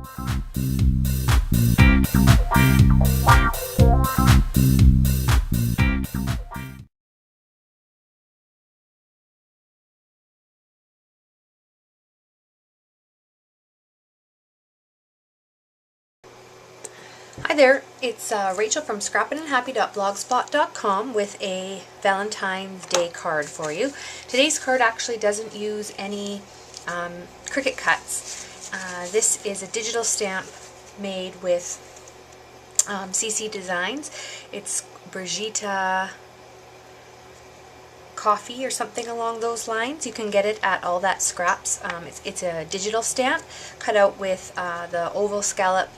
Hi there, it's Rachel from scrappinandhappy.blogspot.com with a Valentine's Day card for you. Today's card actually doesn't use any Cricut cuts. This is a digital stamp made with CC Designs. It's Brigitte Coffee or something along those lines. You can get it at All That Scraps. It's a digital stamp cut out with the oval scallop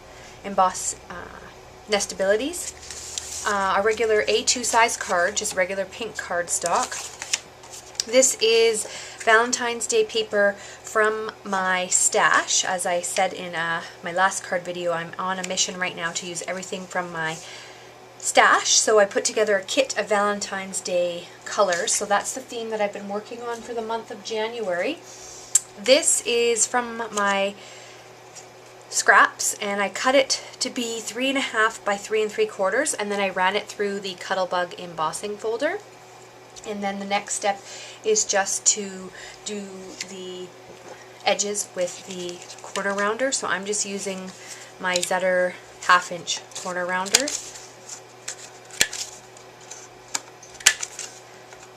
emboss nestabilities. A regular A2 size card, just regular pink cardstock. This is Valentine's Day paper from my stash. As I said in my last card video, I'm on a mission right now to use everything from my stash, so I put together a kit of Valentine's Day colors. So that's the theme that I've been working on for the month of January. This is from my scraps, and I cut it to be 3.5 by 3 3/4, and then I ran it through the Cuttlebug embossing folder. And then the next step is just to do the edges with the corner rounder. So I'm just using my Zetter 1/2 inch corner rounder.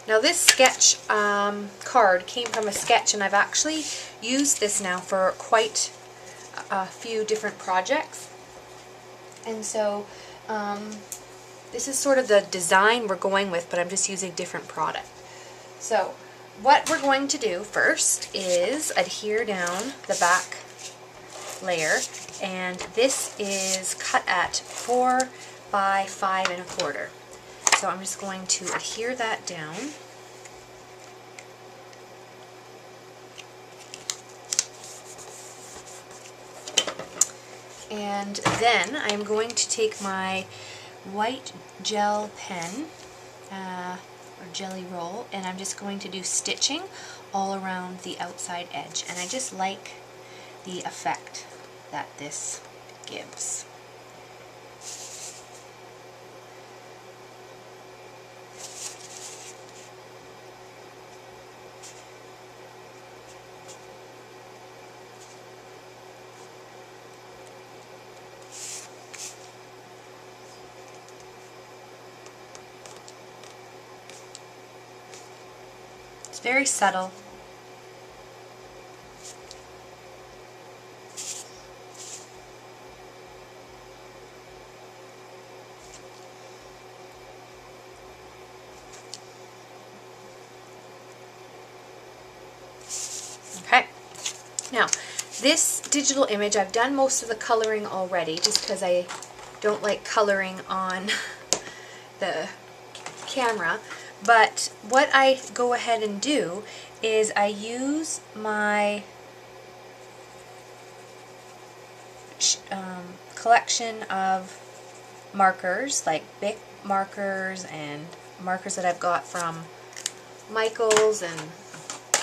Now this sketch card came from a sketch, and I've actually used this now for quite a few different projects. And so this is sort of the design we're going with, but I'm just using different product. So what we're going to do first is adhere down the back layer, and this is cut at 4 by 5 1/4. So I'm just going to adhere that down. And then I'm going to take my white gel pen or jelly roll, and I'm just going to do stitching all around the outside edge. And I just like the effect that this gives. It's very subtle. Okay, now this digital image, I've done most of the coloring already just because I don't like coloring on the camera. But what I go ahead and do is I use my collection of markers, like Bic markers and markers that I've got from Michael's and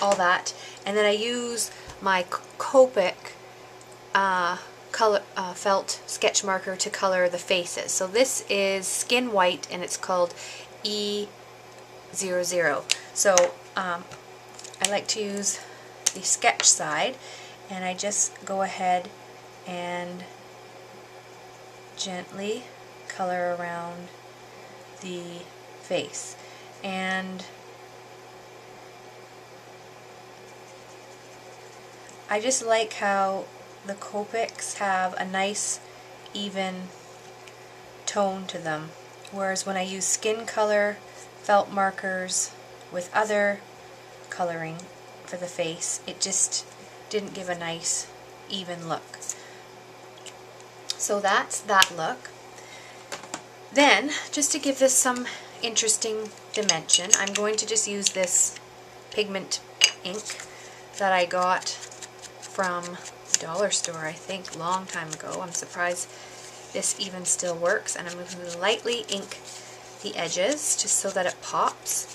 all that, and then I use my Copic felt sketch marker to color the faces. So this is Skin White, and it's called E00. So I like to use the sketch side, and I just go ahead and gently color around the face. And I just like how the Copics have a nice even tone to them, whereas when I use skin color felt markers with other coloring for the face, it just didn't give a nice even look. So that's that look. Then, just to give this some interesting dimension, I'm going to just use this pigment ink that I got from the dollar store, I think, a long time ago. I'm surprised this even still works, and I'm going to lightly ink the edges just so that it pops.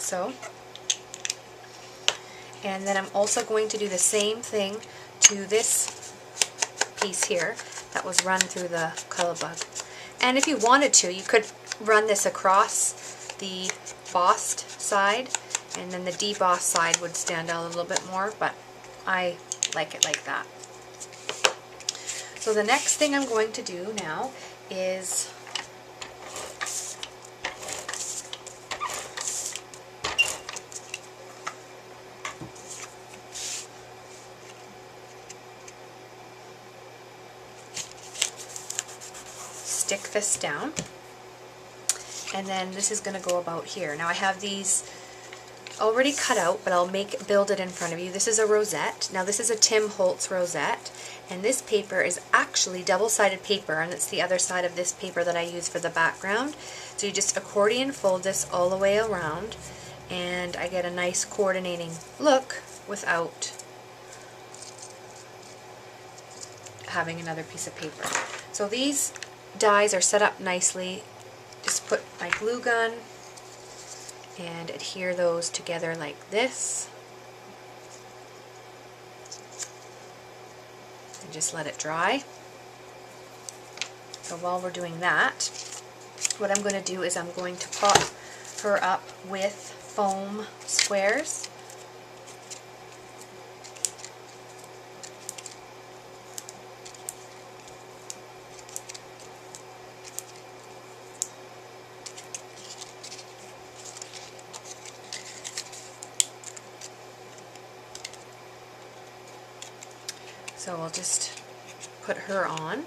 so. And then I'm also going to do the same thing to this piece here that was run through the color bug. And if you wanted to, you could run this across the bossed side, and then the debossed side would stand out a little bit more, but I like it like that. So the next thing I'm going to do now is stick this down, and then this is going to go about here. Now I have these already cut out, but I'll build it in front of you. This is a rosette. Now this is a Tim Holtz rosette, and this paper is actually double-sided paper, and it's the other side of this paper that I use for the background. So you just accordion fold this all the way around, and I get a nice coordinating look without having another piece of paper. So these dies are set up nicely. Just put my glue gun and adhere those together like this, and just let it dry. So while we're doing that, what I'm going to do is I'm going to pop her up with foam squares. So I'll just put her on.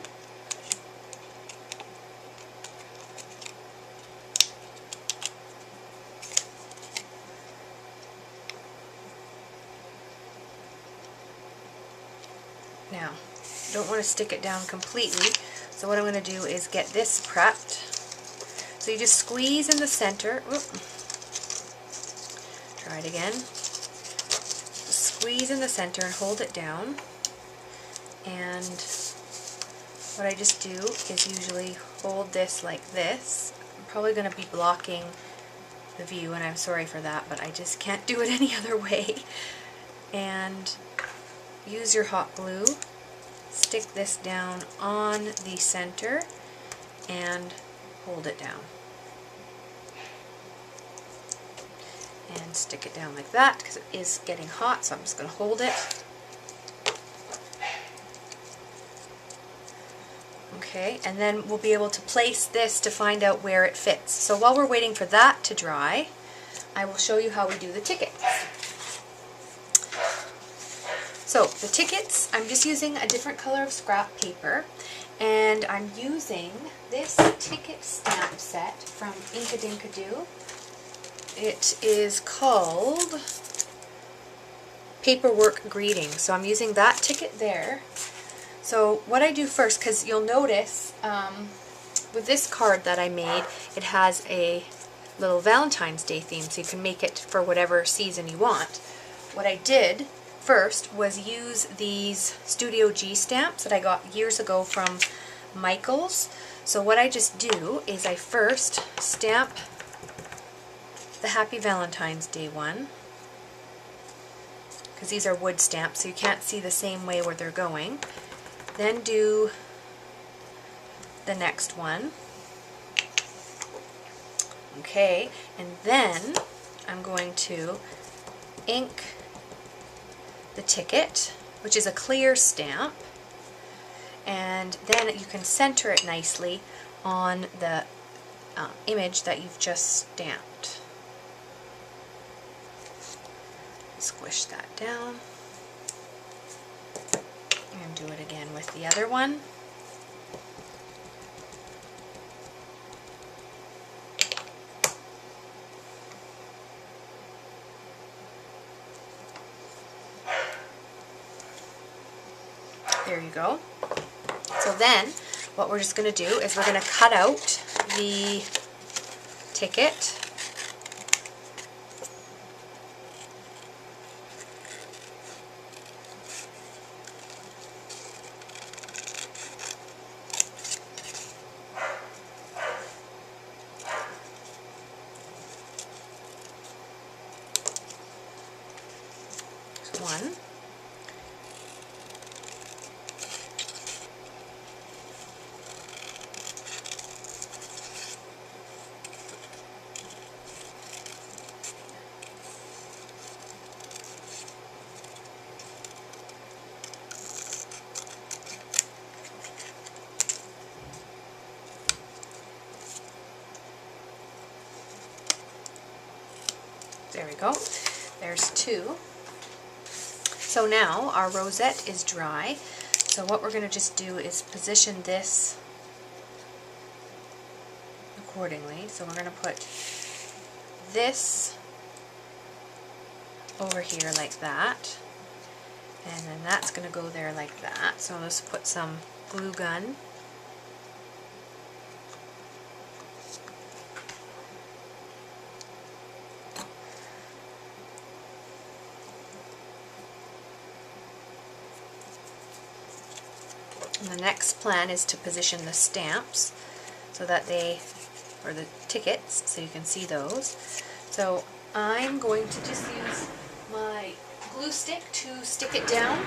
Now, I don't want to stick it down completely, so what I'm going to do is get this prepped. So you just squeeze in the center. Oop. Try it again. Squeeze in the center and hold it down. And what I just do is usually hold this like this. I'm probably going to be blocking the view, and I'm sorry for that, but I just can't do it any other way. And use your hot glue, stick this down on the center, and hold it down. And stick it down like that, because it is getting hot, so I'm just going to hold it. Okay, and then we'll be able to place this to find out where it fits. So while we're waiting for that to dry, I will show you how we do the tickets. So the tickets, I'm just using a different color of scrap paper, and I'm using this ticket stamp set from Inkadinkadoo. It is called Paperwork Greeting. So I'm using that ticket there. So what I do first, because you'll notice with this card that I made, it has a little Valentine's Day theme, so you can make it for whatever season you want. What I did first was use these Studio G stamps that I got years ago from Michaels. So what I just do is I first stamp the Happy Valentine's Day one, because these are wood stamps, so you can't see the same way where they're going. Then do the next one. Okay, and then I'm going to ink the ticket, which is a clear stamp, and then you can center it nicely on the image that you've just stamped. Squish that down. And do it again with the other one. There you go. So then what we're just going to do is we're going to cut out the ticket. one. There we go. There's two. So now our rosette is dry. So what we're going to just do is position this accordingly. So we're going to put this over here like that. And then that's going to go there like that. So let's put some glue gun. And the next plan is to position the stamps so that they, or the tickets, so you can see those. So I'm going to just use my glue stick to stick it down.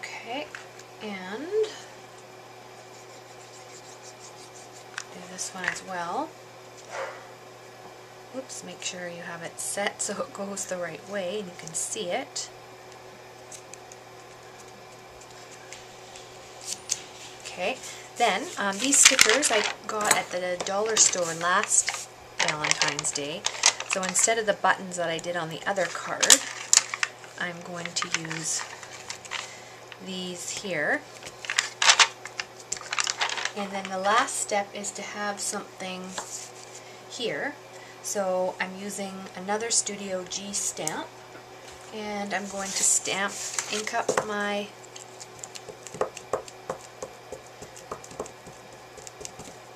Okay, and do this one as well. Oops, make sure you have it set so it goes the right way and you can see it. Okay, then these stickers I got at the dollar store last Valentine's Day. So instead of the buttons that I did on the other card, I'm going to use these here. And then the last step is to have something here. So I'm using another Studio G stamp, and I'm going to ink up my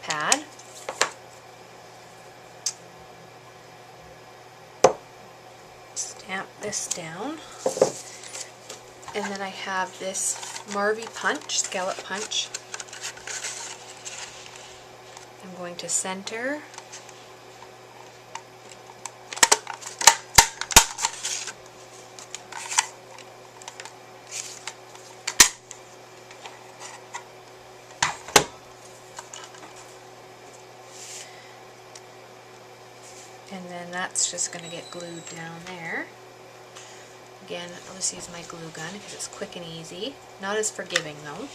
pad. Stamp this down. And then I have this Marvy punch, scallop punch. I'm going to center. And then that's just going to get glued down there. Again, I'll just use my glue gun because it's quick and easy. Not as forgiving though.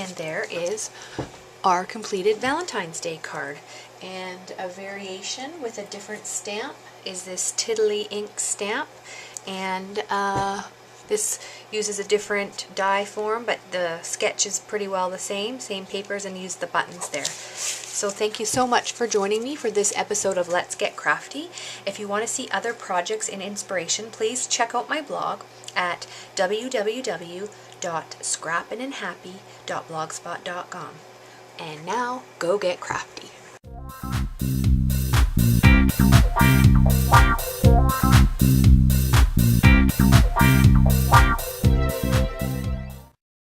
And there is our completed Valentine's Day card. And a variation with a different stamp is this Tiddly ink stamp. And this uses a different die form, but the sketch is pretty well the same papers, and use the buttons there. So thank you so much for joining me for this episode of Let's Get Crafty. If you want to see other projects and inspiration, please check out my blog at www.scrappinandhappy.blogspot.com. And now, go get crafty.